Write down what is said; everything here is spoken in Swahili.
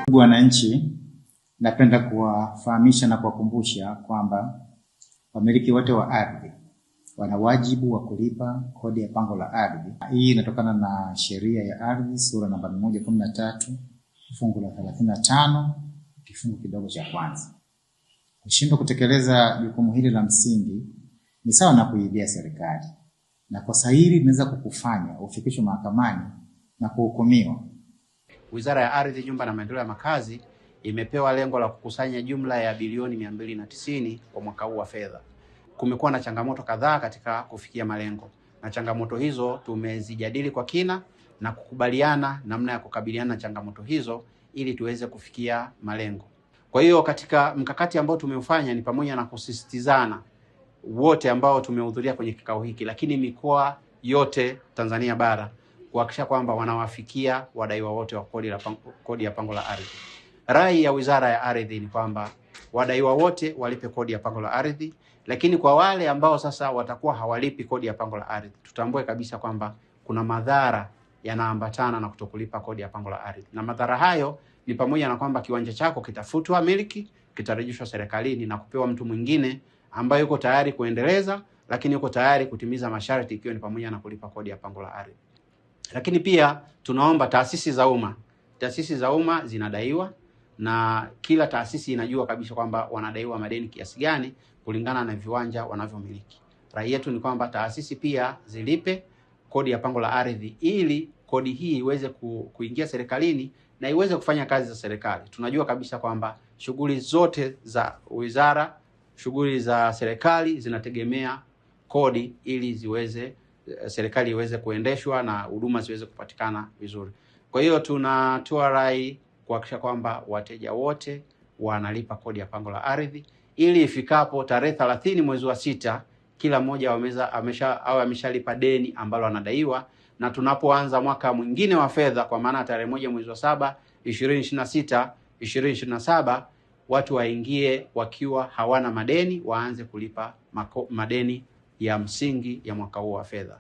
Ndugu wananchi, napenda kuwafahamisha na kuwakumbusha kwamba wamiliki wote wa ardhi wana wajibu wa kulipa kodi ya pango la ardhi. Hii inatokana na sheria ya ardhi sura namba 113 fungu la 35 kifungu kidogo cha kwanza. Kushindwa kutekeleza jukumu hili la msingi ni sawa na kuibia serikali, na kosa hili linaweza kukufanya ufikishwe mahakamani na kuhukumiwa. Wizara ya Ardhi, Nyumba na Maendeleo ya Makazi imepewa lengo la kukusanya jumla ya bilioni 290 kwa mwaka huu wa fedha. Kumekuwa na changamoto kadhaa katika kufikia malengo, na changamoto hizo tumezijadili kwa kina na kukubaliana namna ya kukabiliana na changamoto hizo ili tuweze kufikia malengo. Kwa hiyo katika mkakati ambao tumeufanya ni pamoja na kusisitizana wote ambao tumehudhuria kwenye kikao hiki, lakini mikoa yote Tanzania bara, kuhakikisha kwamba wanawafikia wadaiwa wote wa kodi ya pango la ardhi. Rai ya Wizara ya Ardhi ni kwamba wadaiwa wote walipe kodi ya pango la ardhi, lakini kwa wale ambao sasa watakuwa hawalipi kodi ya pango la ardhi, tutambue kabisa kwamba kuna madhara yanaambatana na kutokulipa kodi ya pango la ardhi. Na madhara hayo ni pamoja na kwamba kiwanja chako kitafutwa miliki, kitarejeshwa serikalini na kupewa mtu mwingine ambaye yuko tayari kuendeleza, lakini yuko tayari kutimiza masharti, ikiwa ni pamoja na kulipa kodi ya pango la ardhi. Lakini pia tunaomba taasisi za umma zinadaiwa, na kila taasisi inajua kabisa kwamba wanadaiwa madeni kiasi gani kulingana na viwanja wanavyomiliki. Rai yetu ni kwamba taasisi pia zilipe kodi ya pango la ardhi ili kodi hii iweze kuingia serikalini na iweze kufanya kazi za serikali. Tunajua kabisa kwamba shughuli zote za wizara, shughuli za serikali zinategemea kodi ili serikali iweze kuendeshwa na huduma ziweze kupatikana vizuri. Kwa hiyo tunatoa rai kuhakikisha kwamba wateja wote wanalipa kodi ya pango la ardhi ili ifikapo tarehe 30 mwezi wa 6 kila mmoja ameshalipa deni ambalo anadaiwa, na tunapoanza mwaka mwingine wa fedha kwa maana tarehe 1 mwezi wa 7 2026 watu waingie wakiwa hawana madeni, waanze kulipa madeni ya msingi ya mwaka huu wa fedha.